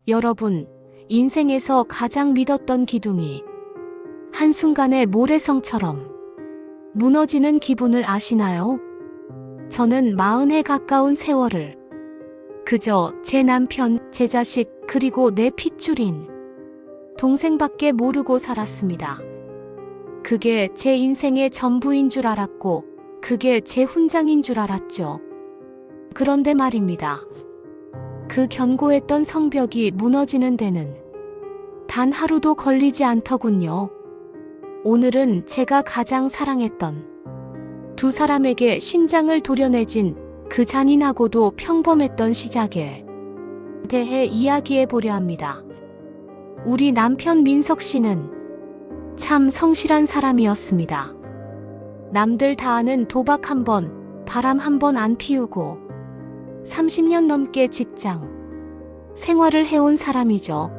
여러분, 인생에서 가장 믿었던 기둥이 한순간에 모래성처럼 무너지는 기분을 아시나요? 저는 40에 가까운 세월을 그저 제 남편, 제 자식, 그리고 내 핏줄인 동생밖에 모르고 살았습니다. 그게 제 인생의 전부인 줄 알았고, 그게 제 훈장인 줄 알았죠. 그런데 말입니다. 그 견고했던 성벽이 무너지는 데는 단 하루도 걸리지 않더군요. 오늘은 제가 가장 사랑했던 두 사람에게 심장을 도려내진 그 잔인하고도 평범했던 시작에 대해 이야기해 보려 합니다. 우리 남편 민석 씨는 참 성실한 사람이었습니다. 남들 다 아는 도박 한 번, 바람 한 번 안 피우고 30년 넘게 직장 생활을 해온 사람이죠.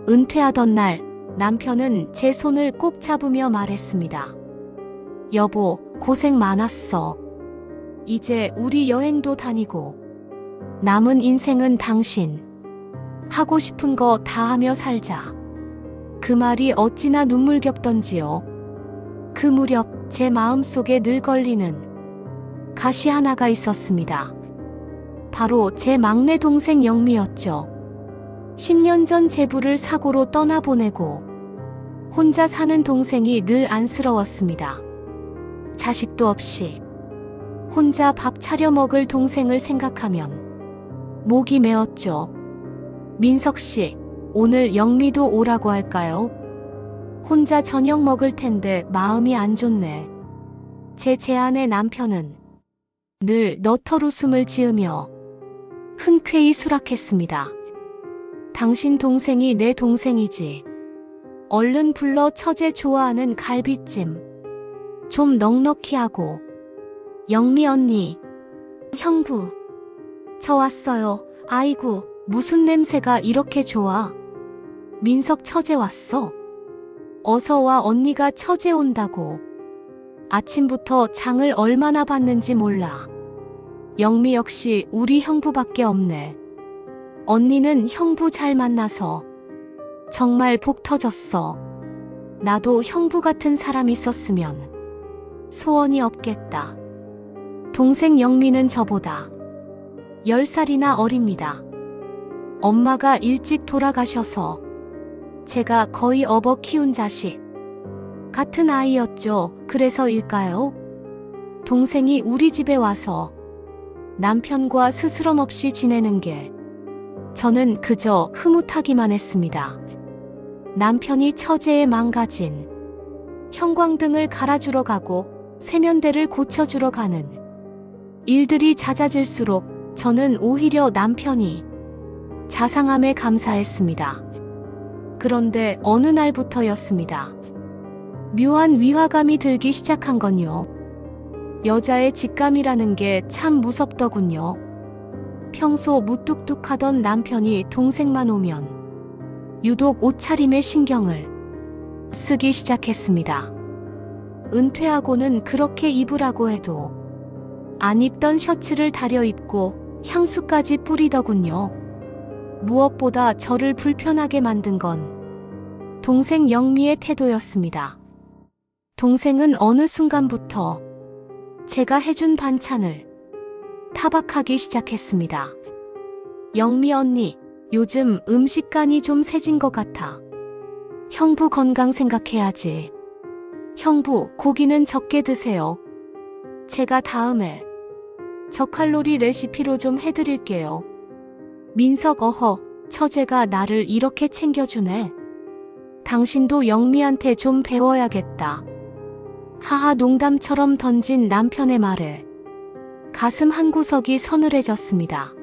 은퇴하던 날 남편은 제 손을 꼭 잡으며 말했습니다. 여보, 고생 많았어. 이제 우리 여행도 다니고 남은 인생은 당신 하고 싶은 거 다 하며 살자. 그 말이 어찌나 눈물겹던지요. 그 무렵 제 마음속에 늘 걸리는 가시 하나가 있었습니다. 바로 제 막내 동생 영미였죠. 10년 전 제부를 사고로 떠나보내고 혼자 사는 동생이 늘 안쓰러웠습니다. 자식도 없이 혼자 밥 차려 먹을 동생을 생각하면 목이 메었죠. 민석 씨, 오늘 영미도 오라고 할까요? 혼자 저녁 먹을 텐데 마음이 안 좋네. 제 제안에 남편은 늘 너털웃음을 지으며 흔쾌히 수락했습니다. 당신 동생이 내 동생이지. 얼른 불러 처제 좋아하는 갈비찜 좀 넉넉히 하고. 영미 언니, 형부, 저 왔어요. 아이고, 무슨 냄새가 이렇게 좋아. 민석 처제 왔어. 어서 와. 언니가 처제 온다고. 아침부터 장을 얼마나 봤는지 몰라. 영미 역시 우리 형부밖에 없네. 언니는 형부 잘 만나서 정말 복 터졌어. 나도 형부 같은 사람 있었으면 소원이 없겠다. 동생 영미는 저보다 10살이나 어립니다. 엄마가 일찍 돌아가셔서 제가 거의 업어 키운 자식 같은 아이였죠. 그래서일까요? 동생이 우리 집에 와서 남편과 스스럼 없이 지내는 게 저는 그저 흐뭇하기만 했습니다. 남편이 처제의 망가진 형광등을 갈아주러 가고 세면대를 고쳐주러 가는 일들이 잦아질수록 저는 오히려 남편이 자상함에 감사했습니다. 그런데 어느 날부터였습니다. 묘한 위화감이 들기 시작한 건요. 여자의 직감이라는 게 참 무섭더군요. 평소 무뚝뚝하던 남편이 동생만 오면 유독 옷차림에 신경을 쓰기 시작했습니다. 은퇴하고는 그렇게 입으라고 해도 안 입던 셔츠를 다려 입고 향수까지 뿌리더군요. 무엇보다 저를 불편하게 만든 건 동생 영미의 태도였습니다. 동생은 어느 순간부터 제가 해준 반찬을 타박하기 시작했습니다. 영미 언니, 요즘 음식간이 좀 세진 것 같아. 형부 건강 생각해야지. 형부, 고기는 적게 드세요. 제가 다음에 저칼로리 레시피로 좀 해드릴게요. 민석, 어허, 처제가 나를 이렇게 챙겨주네. 당신도 영미한테 좀 배워야겠다. 하하. 농담처럼 던진 남편의 말에 가슴 한구석이 서늘해졌습니다.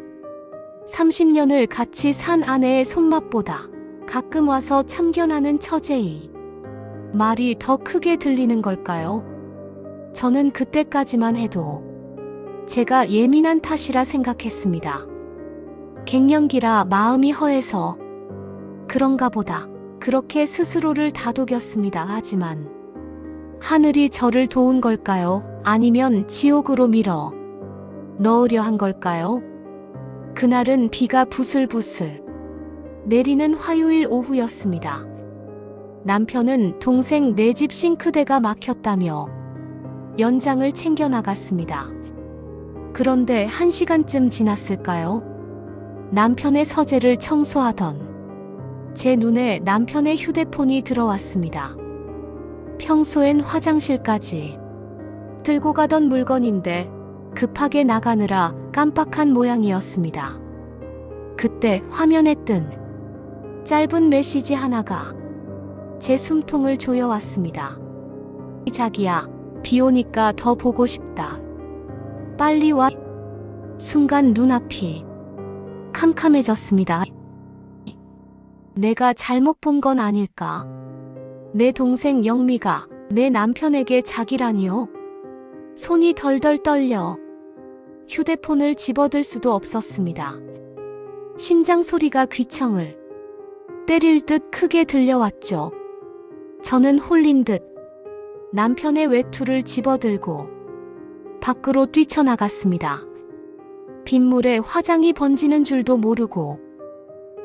30년을 같이 산 아내의 손맛보다 가끔 와서 참견하는 처제의 말이 더 크게 들리는 걸까요? 저는 그때까지만 해도 제가 예민한 탓이라 생각했습니다. 갱년기라 마음이 허해서 그런가 보다. 그렇게 스스로를 다독였습니다. 하지만 하늘이 저를 도운 걸까요? 아니면 지옥으로 밀어 넣으려 한 걸까요? 그날은 비가 부슬부슬 내리는 화요일 오후였습니다. 남편은 동생 내 집 싱크대가 막혔다며 연장을 챙겨 나갔습니다. 그런데 1시간쯤 지났을까요? 남편의 서재를 청소하던 제 눈에 남편의 휴대폰이 들어왔습니다. 평소엔 화장실까지 들고 가던 물건인데 급하게 나가느라 깜빡한 모양이었습니다. 그때 화면에 뜬 짧은 메시지 하나가 제 숨통을 조여왔습니다. 자기야, 비 오니까 더 보고 싶다. 빨리 와. 순간 눈앞이 캄캄해졌습니다. 내가 잘못 본 건 아닐까? 내 동생 영미가 내 남편에게 자기라니요? 손이 덜덜 떨려 휴대폰을 집어들 수도 없었습니다. 심장 소리가 귀청을 때릴 듯 크게 들려왔죠. 저는 홀린 듯 남편의 외투를 집어들고 밖으로 뛰쳐나갔습니다. 빗물에 화장이 번지는 줄도 모르고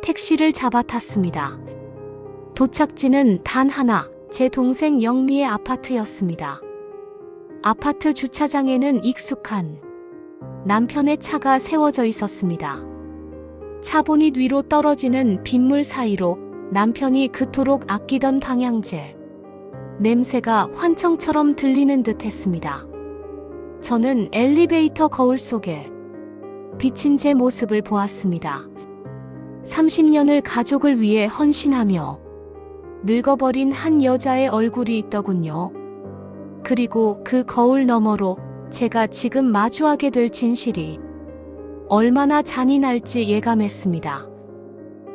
택시를 잡아 탔습니다. 도착지는 단 하나, 제 동생 영미의 아파트였습니다. 아파트 주차장에는 익숙한 남편의 차가 세워져 있었습니다. 차 보닛 위로 떨어지는 빗물 사이로 남편이 그토록 아끼던 방향제 냄새가 환청처럼 들리는 듯 했습니다. 저는 엘리베이터 거울 속에 비친 제 모습을 보았습니다. 30년을 가족을 위해 헌신하며 늙어버린 한 여자의 얼굴이 있더군요. 그리고 그 거울 너머로 제가 지금 마주하게 될 진실이 얼마나 잔인할지 예감했습니다.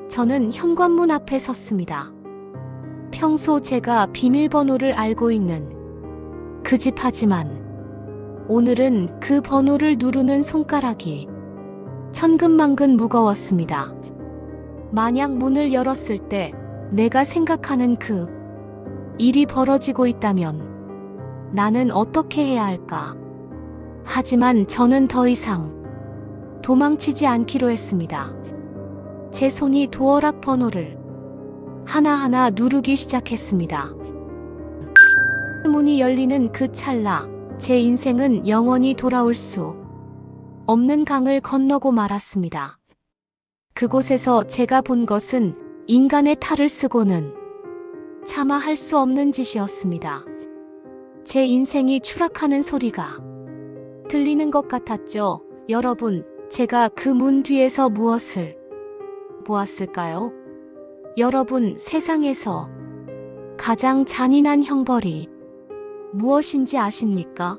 저는 현관문 앞에 섰습니다. 평소 제가 비밀번호를 알고 있는 그 집 하지만 오늘은 그 번호를 누르는 손가락이 천근만근 무거웠습니다. 만약 문을 열었을 때 내가 생각하는 그 일이 벌어지고 있다면 나는 어떻게 해야 할까? 하지만 저는 더 이상 도망치지 않기로 했습니다. 제 손이 도어락 번호를 하나하나 누르기 시작했습니다. 문이 열리는 그 찰나 제 인생은 영원히 돌아올 수 없는 강을 건너고 말았습니다. 그곳에서 제가 본 것은 인간의 탈을 쓰고는 차마 할 수 없는 짓이었습니다. 제 인생이 추락하는 소리가 들리는 것 같았죠. 여러분, 제가 그 문 뒤에서 무엇을 보았을까요? 여러분, 세상에서 가장 잔인한 형벌이 무엇인지 아십니까?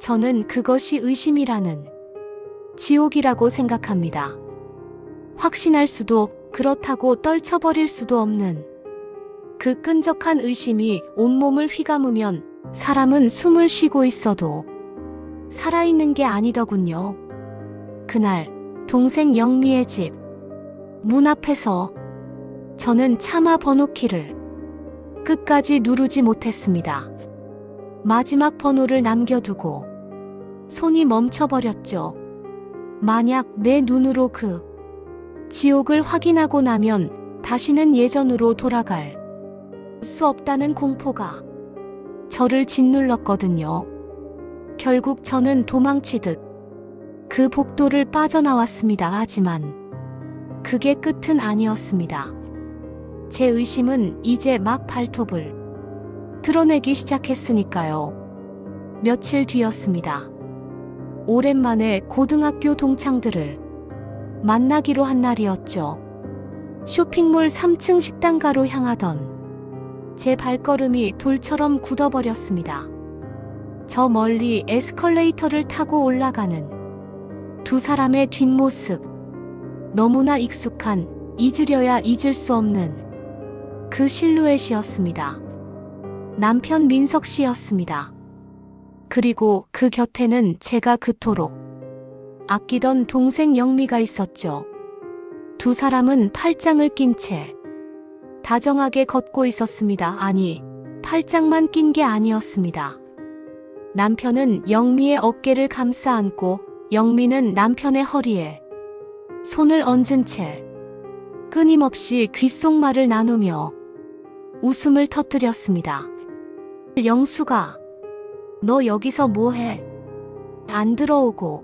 저는 그것이 의심이라는 지옥이라고 생각합니다. 확신할 수도 그렇다고 떨쳐버릴 수도 없는 그 끈적한 의심이 온몸을 휘감으면 사람은 숨을 쉬고 있어도 살아있는 게 아니더군요. 그날 동생 영미의 집 문 앞에서 저는 차마 번호키를 끝까지 누르지 못했습니다. 마지막 번호를 남겨두고 손이 멈춰버렸죠. 만약 내 눈으로 그 지옥을 확인하고 나면 다시는 예전으로 돌아갈 수 없다는 공포가 저를 짓눌렀거든요. 결국 저는 도망치듯 그 복도를 빠져나왔습니다. 하지만 그게 끝은 아니었습니다. 제 의심은 이제 막 발톱을 드러내기 시작했으니까요. 며칠 뒤였습니다. 오랜만에 고등학교 동창들을 만나기로 한 날이었죠. 쇼핑몰 3층 식당가로 향하던 제 발걸음이 돌처럼 굳어버렸습니다. 저 멀리 에스컬레이터를 타고 올라가는 두 사람의 뒷모습. 너무나 익숙한, 잊으려야 잊을 수 없는 그 실루엣이었습니다. 남편 민석 씨였습니다. 그리고 그 곁에는 제가 그토록 아끼던 동생 영미가 있었죠. 두 사람은 팔짱을 낀 채 다정하게 걷고 있었습니다. 아니, 팔짱만 낀 게 아니었습니다. 남편은 영미의 어깨를 감싸 안고 영미는 남편의 허리에 손을 얹은 채 끊임없이 귓속말을 나누며 웃음을 터뜨렸습니다. 영수가, 너 여기서 뭐해? 안 들어오고.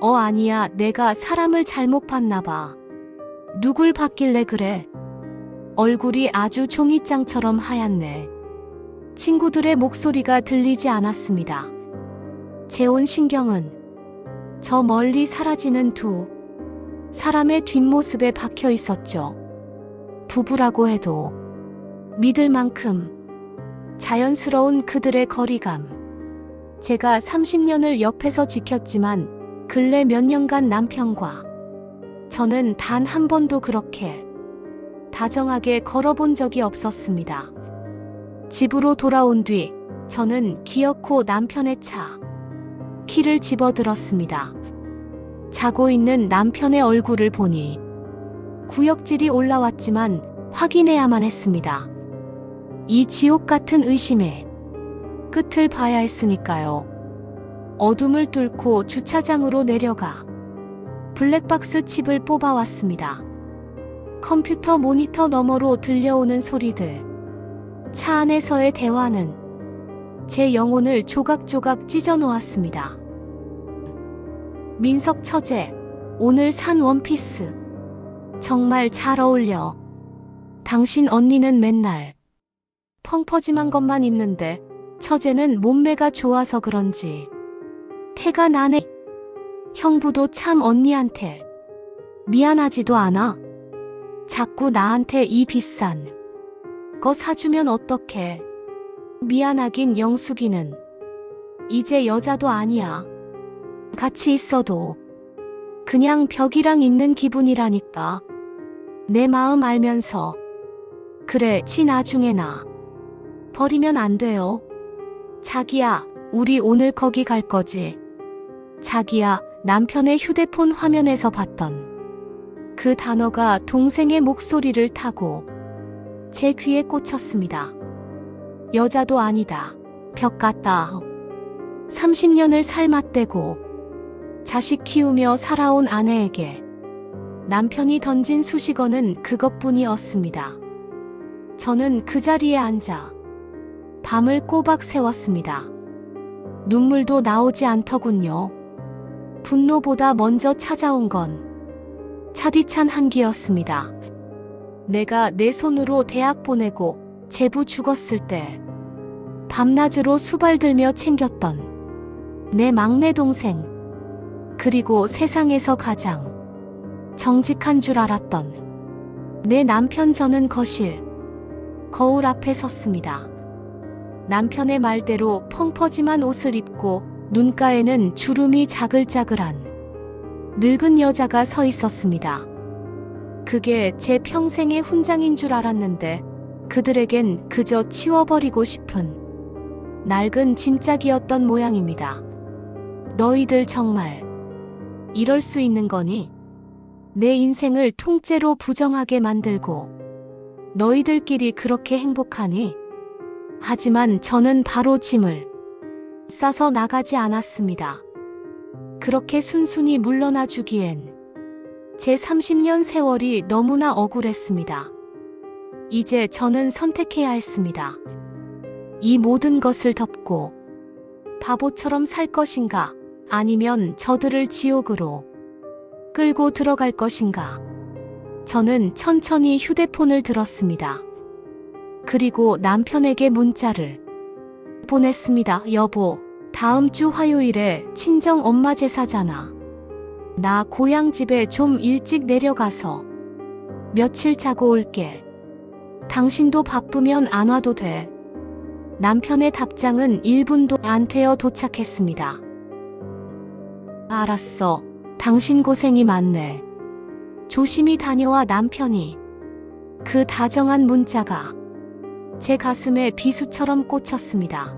아니야, 내가 사람을 잘못 봤나 봐. 누굴 봤길래 그래? 얼굴이 아주 종이장처럼 하얗네. 친구들의 목소리가 들리지 않았습니다. 제 온 신경은 저 멀리 사라지는 두 사람의 뒷모습에 박혀 있었죠. 부부라고 해도 믿을 만큼 자연스러운 그들의 거리감. 제가 30년을 옆에서 지켰지만 근래 몇 년간 남편과 저는 단 한 번도 그렇게 다정하게 걸어본 적이 없었습니다. 집으로 돌아온 뒤 저는 기어코 남편의 차 키를 집어들었습니다. 자고 있는 남편의 얼굴을 보니 구역질이 올라왔지만 확인해야만 했습니다. 이 지옥 같은 의심의 끝을 봐야 했으니까요. 어둠을 뚫고 주차장으로 내려가 블랙박스 칩을 뽑아왔습니다. 컴퓨터 모니터 너머로 들려오는 소리들, 차 안에서의 대화는 제 영혼을 조각조각 찢어놓았습니다. 민석 처제, 오늘 산 원피스 정말 잘 어울려. 당신 언니는 맨날 펑퍼짐한 것만 입는데 처제는 몸매가 좋아서 그런지 태가 나네. 형부도 참 언니한테 미안하지도 않아? 자꾸 나한테 이 비싼 거 사주면 어떡해. 미안하긴 영숙이는 이제 여자도 아니야. 같이 있어도 그냥 벽이랑 있는 기분이라니까. 내 마음 알면서 그래, 지 나중에 나 버리면 안 돼요. 자기야, 우리 오늘 거기 갈 거지? 자기야, 남편의 휴대폰 화면에서 봤던 그 단어가 동생의 목소리를 타고 제 귀에 꽂혔습니다. 여자도 아니다. 벽 같다. 30년을 살맞대고 자식 키우며 살아온 아내에게 남편이 던진 수식어는 그것뿐이었습니다. 저는 그 자리에 앉아 밤을 꼬박 새웠습니다. 눈물도 나오지 않더군요. 분노보다 먼저 찾아온 건 차디찬 한기였습니다. 내가 내 손으로 대학 보내고 제부 죽었을 때 밤낮으로 수발들며 챙겼던 내 막내 동생, 그리고 세상에서 가장 정직한 줄 알았던 내 남편. 저는 거울 앞에 섰습니다. 남편의 말대로 펑퍼짐한 옷을 입고 눈가에는 주름이 자글자글한 늙은 여자가 서 있었습니다. 그게 제 평생의 훈장인 줄 알았는데 그들에겐 그저 치워버리고 싶은 낡은 짐짝이었던 모양입니다. 너희들 정말 이럴 수 있는 거니? 내 인생을 통째로 부정하게 만들고 너희들끼리 그렇게 행복하니? 하지만 저는 바로 짐을 싸서 나가지 않았습니다. 그렇게 순순히 물러나 주기엔 제 30년 세월이 너무나 억울했습니다. 이제 저는 선택해야 했습니다. 이 모든 것을 덮고 바보처럼 살 것인가, 아니면 저들을 지옥으로 끌고 들어갈 것인가. 저는 천천히 휴대폰을 들었습니다. 그리고 남편에게 문자를 보냈습니다. 여보, 다음 주 화요일에 친정 엄마 제사잖아. 나 고향 집에 좀 일찍 내려가서 며칠 자고 올게. 당신도 바쁘면 안 와도 돼. 남편의 답장은 1분도 안 되어 도착했습니다. 알았어. 당신 고생이 많네. 조심히 다녀와. 남편이 그 다정한 문자가 제 가슴에 비수처럼 꽂혔습니다.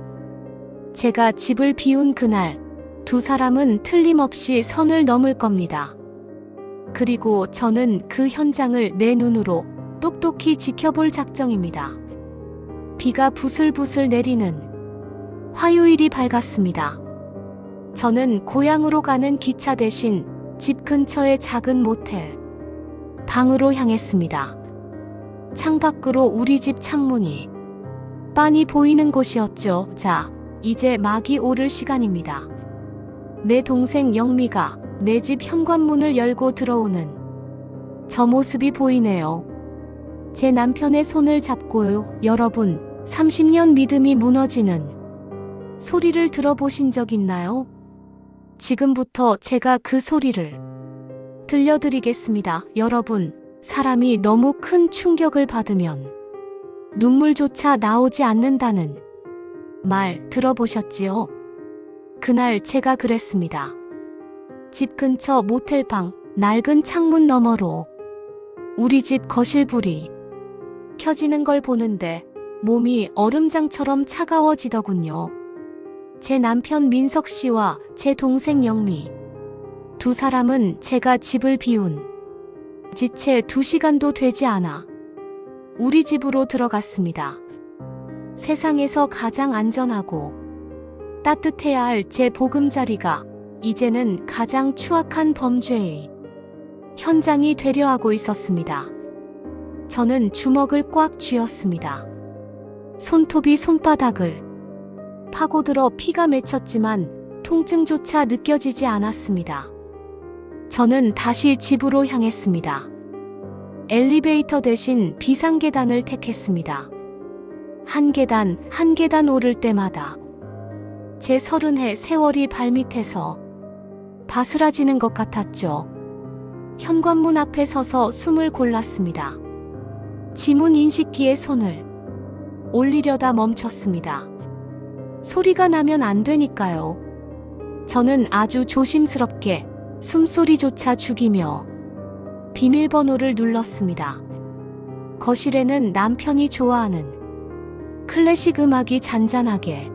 제가 집을 비운 그날 두 사람은 틀림없이 선을 넘을 겁니다. 그리고 저는 그 현장을 내 눈으로 똑똑히 지켜볼 작정입니다. 비가 부슬부슬 내리는 화요일이 밝았습니다. 저는 고향으로 가는 기차 대신 집 근처의 작은 모텔 방으로 향했습니다. 창밖으로 우리 집 창문이 빤히 보이는 곳이었죠. 자, 이제 막이 오를 시간입니다. 내 동생 영미가 내 집 현관문을 열고 들어오는 저 모습이 보이네요. 제 남편의 손을 잡고요. 여러분, 30년 믿음이 무너지는 소리를 들어보신 적 있나요? 지금부터 제가 그 소리를 들려드리겠습니다. 여러분, 사람이 너무 큰 충격을 받으면 눈물조차 나오지 않는다는 말 들어보셨지요? 그날 제가 그랬습니다. 집 근처 모텔방 낡은 창문 너머로 우리 집 거실 불이 켜지는 걸 보는데 몸이 얼음장처럼 차가워지더군요. 제 남편 민석 씨와 제 동생 영미 두 사람은 제가 집을 비운 지 채 2시간도 되지 않아 우리 집으로 들어갔습니다. 세상에서 가장 안전하고 따뜻해야 할 제 보금자리가 이제는 가장 추악한 범죄의 현장이 되려 하고 있었습니다. 저는 주먹을 꽉 쥐었습니다. 손톱이 손바닥을 파고들어 피가 맺혔지만 통증조차 느껴지지 않았습니다. 저는 다시 집으로 향했습니다. 엘리베이터 대신 비상계단을 택했습니다. 한 계단 한 계단 오를 때마다 제 30해 세월이 발밑에서 바스라지는 것 같았죠. 현관문 앞에 서서 숨을 골랐습니다. 지문 인식기에 손을 올리려다 멈췄습니다. 소리가 나면 안 되니까요. 저는 아주 조심스럽게 숨소리조차 죽이며 비밀번호를 눌렀습니다. 거실에는 남편이 좋아하는 클래식 음악이 잔잔하게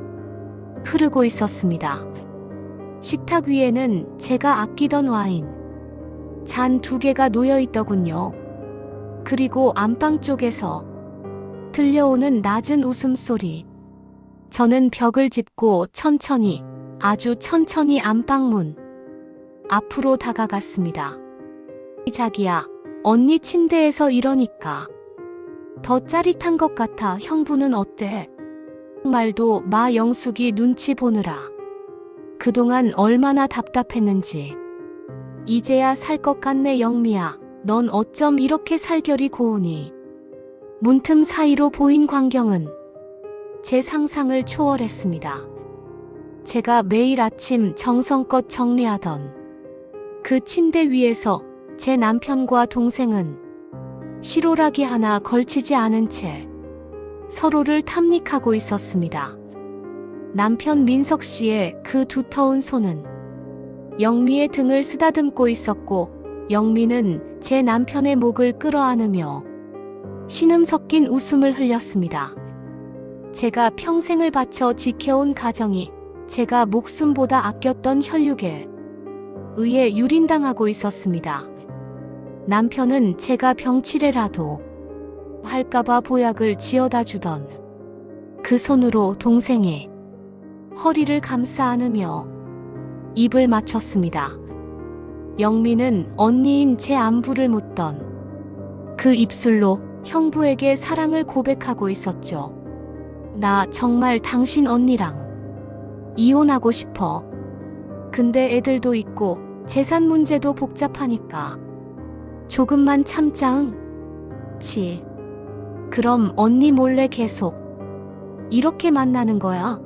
흐르고 있었습니다. 식탁 위에는 제가 아끼던 와인 잔 2개가 놓여 있더군요. 그리고 안방 쪽에서 들려오는 낮은 웃음소리. 저는 벽을 짚고 천천히, 아주 천천히 안방문 앞으로 다가갔습니다. 자기야, 언니 침대에서 이러니까 더 짜릿한 것 같아. 형부는 어때? 말도 마 영숙이 눈치 보느라 그동안 얼마나 답답했는지. 이제야 살 것 같네. 영미야, 넌 어쩜 이렇게 살결이 고우니? 문틈 사이로 보인 광경은 제 상상을 초월했습니다. 제가 매일 아침 정성껏 정리하던 그 침대 위에서 제 남편과 동생은 실오라기 하나 걸치지 않은 채 서로를 탐닉하고 있었습니다. 남편 민석 씨의 그 두터운 손은 영미의 등을 쓰다듬고 있었고, 영미는 제 남편의 목을 끌어안으며 신음 섞인 웃음을 흘렸습니다. 제가 평생을 바쳐 지켜온 가정이 제가 목숨보다 아꼈던 혈육에 의해 유린당하고 있었습니다. 남편은 제가 병치레라도 할까봐 보약을 지어다 주던 그 손으로 동생의 허리를 감싸 안으며 입을 맞췄습니다. 영미는 언니인 제 안부를 묻던 그 입술로 형부에게 사랑을 고백하고 있었죠. 나 정말 당신 언니랑 이혼하고 싶어. 근데 애들도 있고 재산 문제도 복잡하니까 조금만 참자. 응? 치. 그럼 언니 몰래 계속 이렇게 만나는 거야?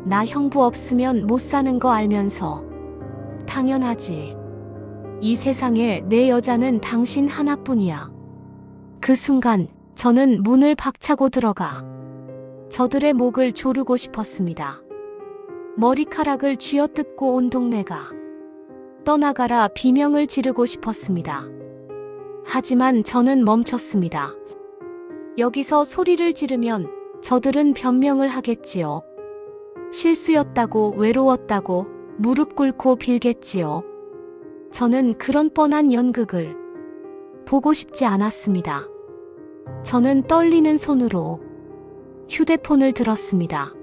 나 형부 없으면 못 사는 거 알면서. 당연하지. 이 세상에 내 여자는 당신 하나뿐이야. 그 순간 저는 문을 박차고 들어가 저들의 목을 조르고 싶었습니다. 머리카락을 쥐어뜯고 온 동네가 떠나가라 비명을 지르고 싶었습니다. 하지만 저는 멈췄습니다. 여기서 소리를 지르면 저들은 변명을 하겠지요. 실수였다고, 외로웠다고 무릎 꿇고 빌겠지요. 저는 그런 뻔한 연극을 보고 싶지 않았습니다. 저는 떨리는 손으로 휴대폰을 들었습니다.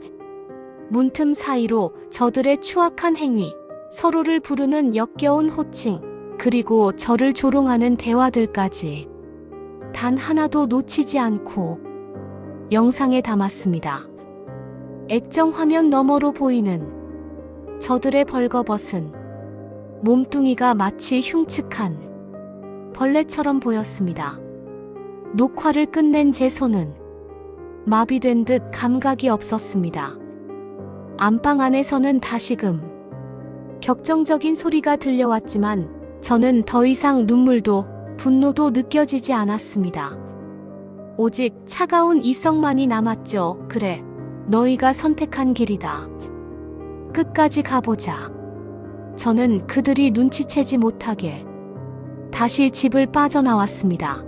문틈 사이로 저들의 추악한 행위, 서로를 부르는 역겨운 호칭, 그리고 저를 조롱하는 대화들까지 단 하나도 놓치지 않고 영상에 담았습니다. 액정 화면 너머로 보이는 저들의 벌거벗은 몸뚱이가 마치 흉측한 벌레처럼 보였습니다. 녹화를 끝낸 제 손은 마비된 듯 감각이 없었습니다. 안방 안에서는 다시금 격정적인 소리가 들려왔지만 저는 더 이상 눈물도 분노도 느껴지지 않았습니다. 오직 차가운 이성만이 남았죠. 그래, 너희가 선택한 길이다. 끝까지 가보자. 저는 그들이 눈치채지 못하게 다시 집을 빠져나왔습니다.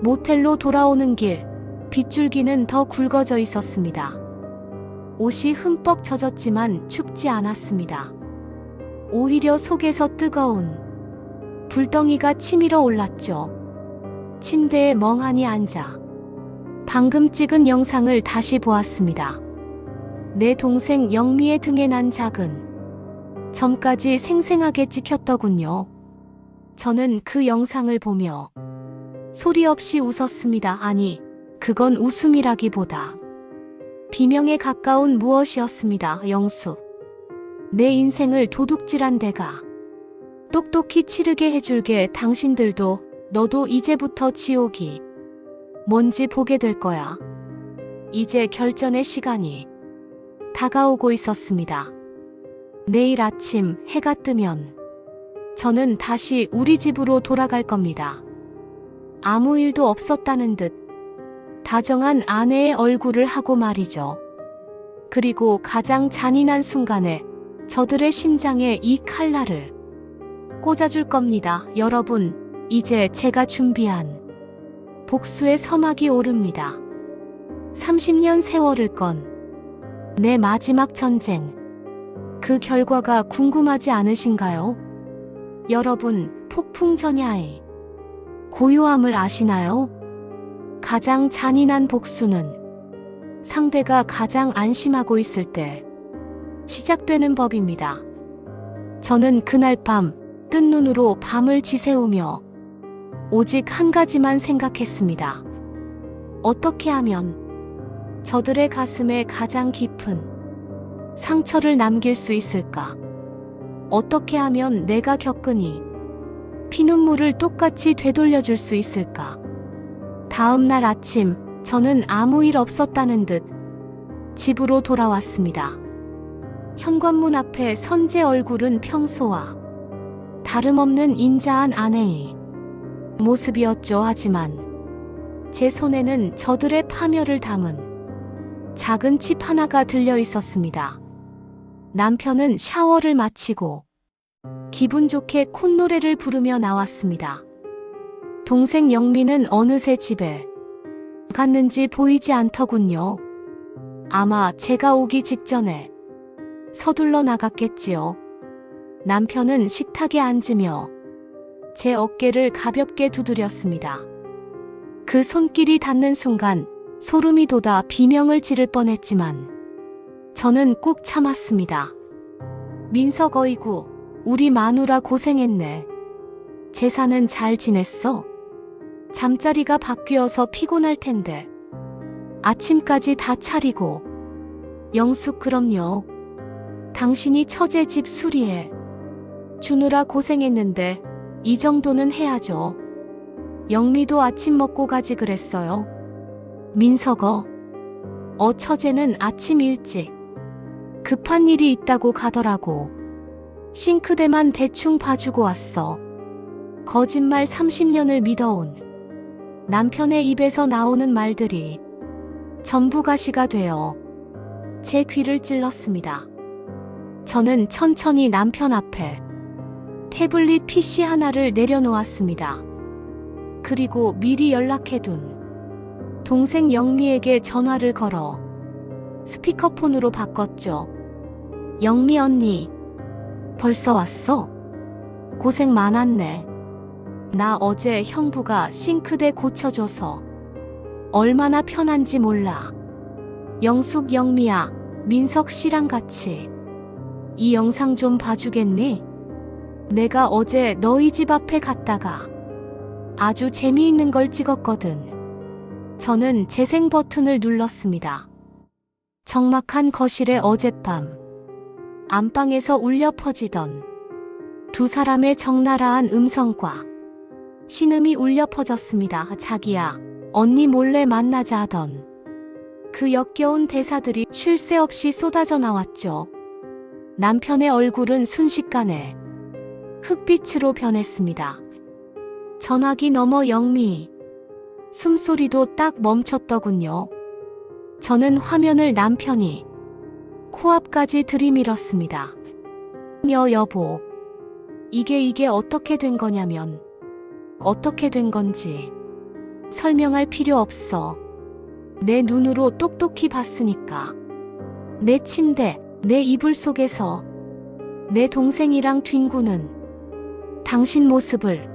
모텔로 돌아오는 길, 빗줄기는 더 굵어져 있었습니다. 옷이 흠뻑 젖었지만 춥지 않았습니다. 오히려 속에서 뜨거운 불덩이가 치밀어 올랐죠. 침대에 멍하니 앉아 방금 찍은 영상을 다시 보았습니다. 내 동생 영미의 등에 난 작은 점까지 생생하게 찍혔더군요. 저는 그 영상을 보며 소리 없이 웃었습니다. 아니, 그건 웃음이라기보다 비명에 가까운 무엇이었습니다. 영수, 내 인생을 도둑질한 데가 똑똑히 치르게 해줄게. 당신들도, 너도 이제부터 지옥이 뭔지 보게 될 거야. 이제 결전의 시간이 다가오고 있었습니다. 내일 아침 해가 뜨면 저는 다시 우리 집으로 돌아갈 겁니다. 아무 일도 없었다는 듯 다정한 아내의 얼굴을 하고 말이죠. 그리고 가장 잔인한 순간에 저들의 심장에 이 칼날을 꽂아줄 겁니다. 여러분, 이제 제가 준비한 복수의 서막이 오릅니다. 30년 세월을 건 내 마지막 전쟁. 그 결과가 궁금하지 않으신가요? 여러분, 폭풍 전야의 고요함을 아시나요? 가장 잔인한 복수는 상대가 가장 안심하고 있을 때 시작되는 법입니다. 저는 그날 밤 뜬 눈으로 밤을 지새우며 오직 한 가지만 생각했습니다. 어떻게 하면 저들의 가슴에 가장 깊은 상처를 남길 수 있을까? 어떻게 하면 내가 겪은 이 피눈물을 똑같이 되돌려줄 수 있을까? 다음 날 아침, 저는 아무 일 없었다는 듯 집으로 돌아왔습니다. 현관문 앞에 선 제 얼굴은 평소와 다름없는 인자한 아내의 모습이었죠. 하지만 제 손에는 저들의 파멸을 담은 작은 칩 하나가 들려 있었습니다. 남편은 샤워를 마치고 기분 좋게 콧노래를 부르며 나왔습니다. 동생 영미는 어느새 집에 갔는지 보이지 않더군요. 아마 제가 오기 직전에 서둘러 나갔겠지요. 남편은 식탁에 앉으며 제 어깨를 가볍게 두드렸습니다. 그 손길이 닿는 순간 소름이 돋아 비명을 지를 뻔했지만 저는 꾹 참았습니다. 민석 어이구, 우리 마누라 고생했네. 제사는 잘 지냈어? 잠자리가 바뀌어서 피곤할 텐데. 아침까지 다 차리고. 영숙, 그럼요. 당신이 처제 집 수리해 주느라 고생했는데 이 정도는 해야죠. 영미도 아침 먹고 가지 그랬어요. 민석어, 처제는 아침 일찍 급한 일이 있다고 가더라고. 싱크대만 대충 봐주고 왔어. 거짓말 30년을 믿어온 남편의 입에서 나오는 말들이 전부 가시가 되어 제 귀를 찔렀습니다. 저는 천천히 남편 앞에 태블릿 PC 하나를 내려놓았습니다. 그리고 미리 연락해둔 동생 영미에게 전화를 걸어 스피커폰으로 바꿨죠. 영미 언니, 벌써 왔어? 고생 많았네. 나 어제 형부가 싱크대 고쳐줘서 얼마나 편한지 몰라. 영숙, 영미야, 민석 씨랑 같이 이 영상 좀 봐주겠니? 내가 어제 너희 집 앞에 갔다가 아주 재미있는 걸 찍었거든. 저는 재생 버튼을 눌렀습니다. 적막한 거실의 어젯밤. 안방에서 울려 퍼지던 두 사람의 적나라한 음성과 신음이 울려 퍼졌습니다. 자기야, 언니 몰래 만나자 하던 그 역겨운 대사들이 쉴 새 없이 쏟아져 나왔죠. 남편의 얼굴은 순식간에 흑빛으로 변했습니다. 전화기 너머 영미. 숨소리도 딱 멈췄더군요. 저는 화면을 남편이 코앞까지 들이밀었습니다. 여보. 이게 어떻게 된 거냐면 어떻게 된 건지 설명할 필요 없어. 내 눈으로 똑똑히 봤으니까. 내 침대, 내 이불 속에서 내 동생이랑 뒹구는 당신 모습을.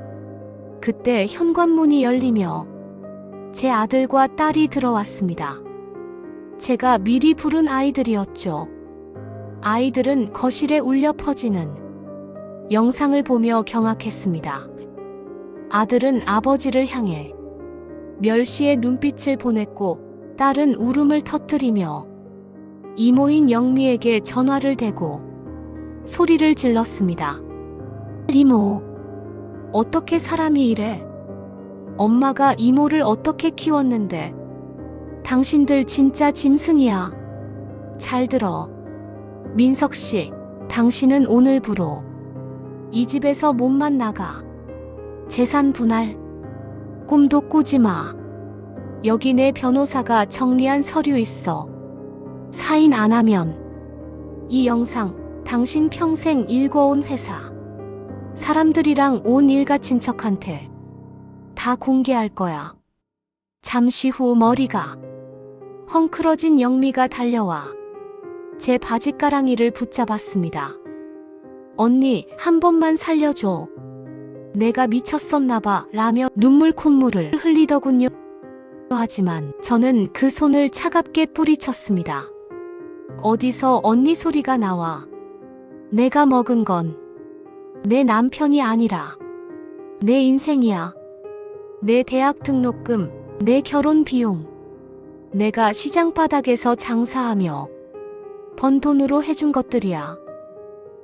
그때 현관문이 열리며 제 아들과 딸이 들어왔습니다. 제가 미리 부른 아이들이었죠. 아이들은 거실에 울려 퍼지는 영상을 보며 경악했습니다. 아들은 아버지를 향해 멸시의 눈빛을 보냈고 딸은 울음을 터뜨리며 이모인 영미에게 전화를 대고 소리를 질렀습니다. 이모, 어떻게 사람이 이래? 엄마가 이모를 어떻게 키웠는데? 당신들 진짜 짐승이야. 잘 들어. 민석 씨, 당신은 오늘부로 이 집에서 몸만 나가. 재산 분할. 꿈도 꾸지 마. 여기 내 변호사가 정리한 서류 있어. 사인 안 하면 이 영상 당신 평생 일궈온 회사 사람들이랑 온 일가 친척한테 다 공개할 거야. 잠시 후 머리가 헝클어진 영미가 달려와 제 바지가랑이를 붙잡았습니다. 언니, 한 번만 살려줘. 내가 미쳤었나봐 라며 눈물 콧물을 흘리더군요. 하지만 저는 그 손을 차갑게 뿌리쳤습니다. 어디서 언니 소리가 나와. 내가 먹은 건 내 남편이 아니라 내 인생이야. 내 대학 등록금, 내 결혼 비용, 내가 시장 바닥에서 장사하며 번 돈으로 해준 것들이야.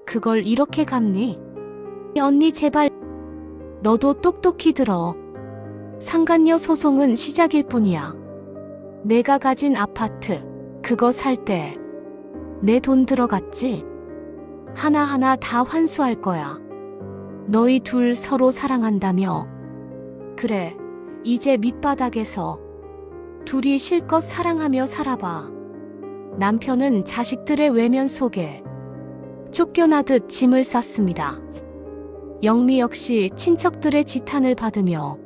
그걸 이렇게 갚니? 언니 제발. 너도 똑똑히 들어. 상간녀 소송은 시작일 뿐이야. 내가 가진 아파트, 그거 살 때 내 돈 들어갔지? 하나하나 다 환수할 거야. 너희 둘 서로 사랑한다며. 그래, 이제 밑바닥에서 둘이 실컷 사랑하며 살아봐. 남편은 자식들의 외면 속에 쫓겨나듯 짐을 쌌습니다. 영미 역시 친척들의 지탄을 받으며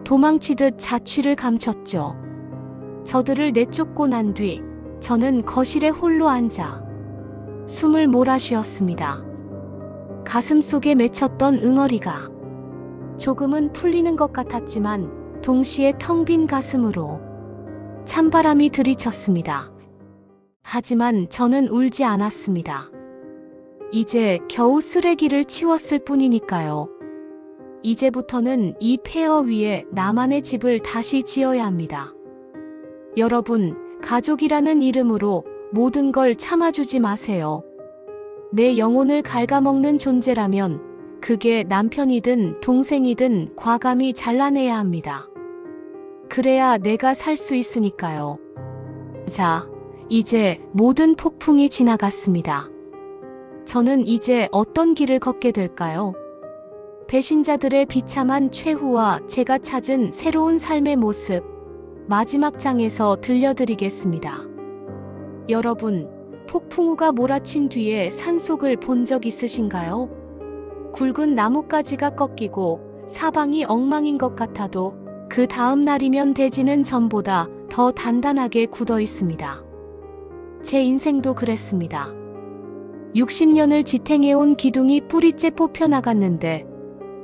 도망치듯 자취를 감췄죠. 저들을 내쫓고 난 뒤 저는 거실에 홀로 앉아 숨을 몰아쉬었습니다. 가슴 속에 맺혔던 응어리가 조금은 풀리는 것 같았지만 동시에 텅 빈 가슴으로 찬바람이 들이쳤습니다. 하지만 저는 울지 않았습니다. 이제 겨우 쓰레기를 치웠을 뿐이니까요. 이제부터는 이 폐허 위에 나만의 집을 다시 지어야 합니다. 여러분, 가족이라는 이름으로 모든 걸 참아주지 마세요. 내 영혼을 갉아먹는 존재라면 그게 남편이든 동생이든 과감히 잘라내야 합니다. 그래야 내가 살 수 있으니까요. 자, 이제 모든 폭풍이 지나갔습니다. 저는 이제 어떤 길을 걷게 될까요? 배신자들의 비참한 최후와 제가 찾은 새로운 삶의 모습, 마지막 장에서 들려드리겠습니다. 여러분, 폭풍우가 몰아친 뒤에 산속을 본 적 있으신가요? 굵은 나뭇가지가 꺾이고 사방이 엉망인 것 같아도 그 다음 날이면 대지는 전보다 더 단단하게 굳어 있습니다. 제 인생도 그랬습니다. 60년을 지탱해온 기둥이 뿌리째 뽑혀나갔는데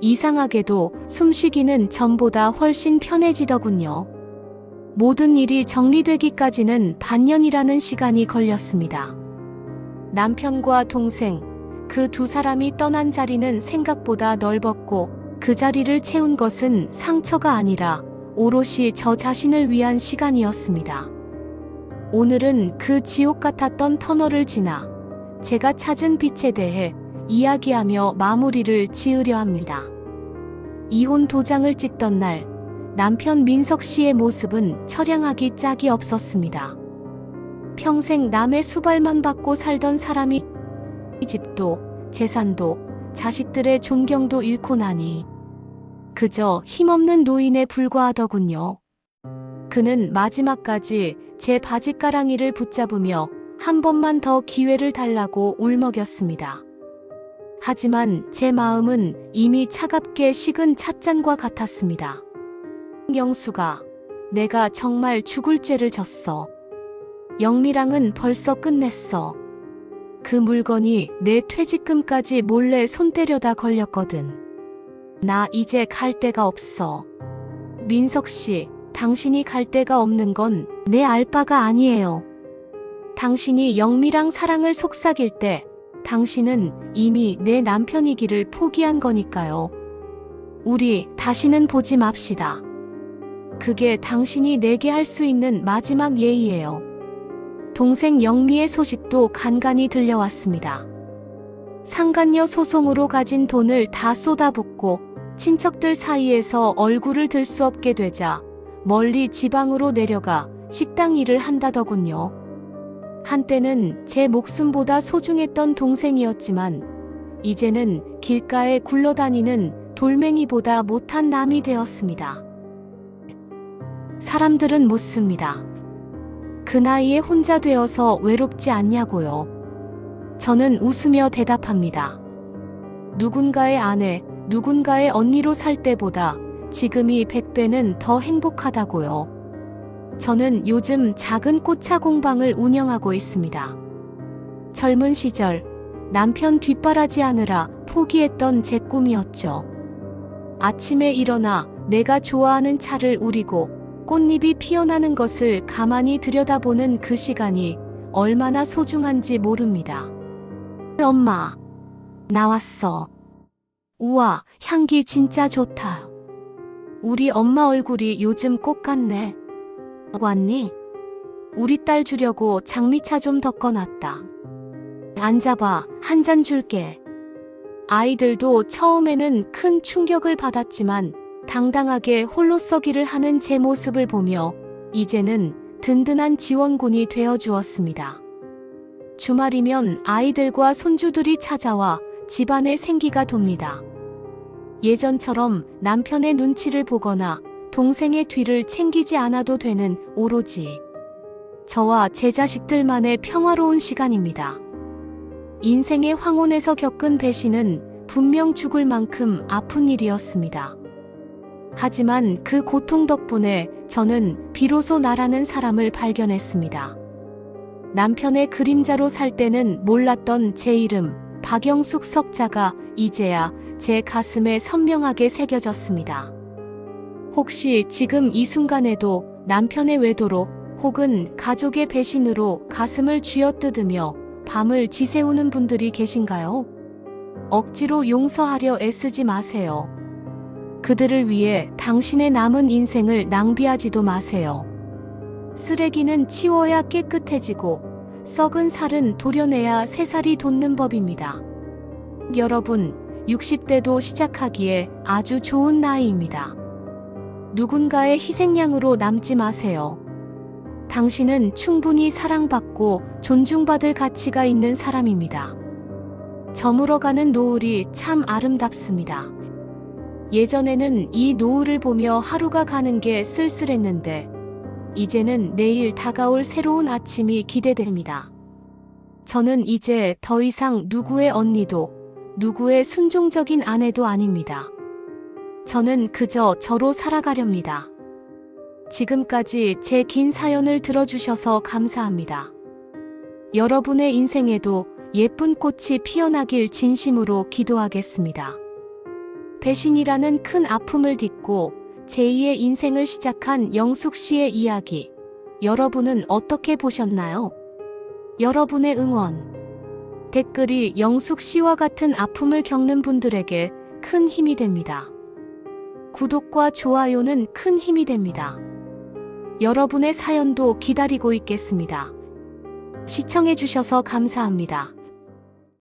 이상하게도 숨쉬기는 전보다 훨씬 편해지더군요. 모든 일이 정리되기까지는 반년이라는 시간이 걸렸습니다. 남편과 동생, 그 두 사람이 떠난 자리는 생각보다 넓었고 그 자리를 채운 것은 상처가 아니라 오롯이 저 자신을 위한 시간이었습니다. 오늘은 그 지옥 같았던 터널을 지나 제가 찾은 빛에 대해 이야기하며 마무리를 지으려 합니다. 이혼 도장을 찍던 날 남편 민석 씨의 모습은 처량하기 짝이 없었습니다. 평생 남의 수발만 받고 살던 사람이 집도 재산도 자식들의 존경도 잃고 나니 그저 힘없는 노인에 불과하더군요. 그는 마지막까지 제 바지가랑이를 붙잡으며 한 번만 더 기회를 달라고 울먹였습니다. 하지만 제 마음은 이미 차갑게 식은 찻잔과 같았습니다. 영수가, 내가 정말 죽을 죄를 졌어. 영미랑은 벌써 끝냈어. 그 물건이 내 퇴직금까지 몰래 손 때려다 걸렸거든. 나 이제 갈 데가 없어. 민석 씨, 당신이 갈 데가 없는 건 내 알바가 아니에요. 당신이 영미랑 사랑을 속삭일 때 당신은 이미 내 남편이기를 포기한 거니까요. 우리 다시는 보지 맙시다. 그게 당신이 내게 할 수 있는 마지막 예의예요. 동생 영미의 소식도 간간히 들려왔습니다. 상간녀 소송으로 가진 돈을 다 쏟아붓고 친척들 사이에서 얼굴을 들 수 없게 되자 멀리 지방으로 내려가 식당 일을 한다더군요. 한때는 제 목숨보다 소중했던 동생이었지만 이제는 길가에 굴러다니는 돌멩이보다 못한 남이 되었습니다. 사람들은 묻습니다. 그 나이에 혼자 되어서 외롭지 않냐고요. 저는 웃으며 대답합니다. 누군가의 아내, 누군가의 언니로 살 때보다 지금이 100배는 더 행복하다고요. 저는 요즘 작은 꽃차 공방을 운영하고 있습니다. 젊은 시절 남편 뒷바라지 하느라 포기했던 제 꿈이었죠. 아침에 일어나 내가 좋아하는 차를 우리고 꽃잎이 피어나는 것을 가만히 들여다보는 그 시간이 얼마나 소중한지 모릅니다. 엄마, 나왔어. 우와, 향기 진짜 좋다. 우리 엄마 얼굴이 요즘 꽃 같네. 왔니? 우리 딸 주려고 장미차 좀 덮어놨다. 앉아봐, 한 잔 줄게. 아이들도 처음에는 큰 충격을 받았지만 당당하게 홀로 서기를 하는 제 모습을 보며 이제는 든든한 지원군이 되어 주었습니다. 주말이면 아이들과 손주들이 찾아와 집안에 생기가 돕니다. 예전처럼 남편의 눈치를 보거나 동생의 뒤를 챙기지 않아도 되는 오로지 저와 제 자식들만의 평화로운 시간입니다. 인생의 황혼에서 겪은 배신은 분명 죽을 만큼 아픈 일이었습니다. 하지만 그 고통 덕분에 저는 비로소 나라는 사람을 발견했습니다. 남편의 그림자로 살 때는 몰랐던 제 이름 박영숙 석자가 이제야 제 가슴에 선명하게 새겨졌습니다. 혹시 지금 이 순간에도 남편의 외도로 혹은 가족의 배신으로 가슴을 쥐어뜯으며 밤을 지새우는 분들이 계신가요? 억지로 용서하려 애쓰지 마세요. 그들을 위해 당신의 남은 인생을 낭비하지도 마세요. 쓰레기는 치워야 깨끗해지고 썩은 살은 도려내야 새살이 돋는 법입니다. 여러분, 60대도 시작하기에 아주 좋은 나이입니다. 누군가의 희생양으로 남지 마세요. 당신은 충분히 사랑받고 존중받을 가치가 있는 사람입니다. 저물어가는 노을이 참 아름답습니다. 예전에는 이 노을을 보며 하루가 가는 게 쓸쓸했는데 이제는 내일 다가올 새로운 아침이 기대됩니다. 저는 이제 더 이상 누구의 언니도 누구의 순종적인 아내도 아닙니다. 저는 그저 저로 살아가렵니다. 지금까지 제 긴 사연을 들어주셔서 감사합니다. 여러분의 인생에도 예쁜 꽃이 피어나길 진심으로 기도하겠습니다. 배신이라는 큰 아픔을 딛고 제2의 인생을 시작한 영숙 씨의 이야기, 여러분은 어떻게 보셨나요? 여러분의 응원, 댓글이 영숙 씨와 같은 아픔을 겪는 분들에게 큰 힘이 됩니다. 구독과 좋아요는 큰 힘이 됩니다. 여러분의 사연도 기다리고 있겠습니다. 시청해주셔서 감사합니다.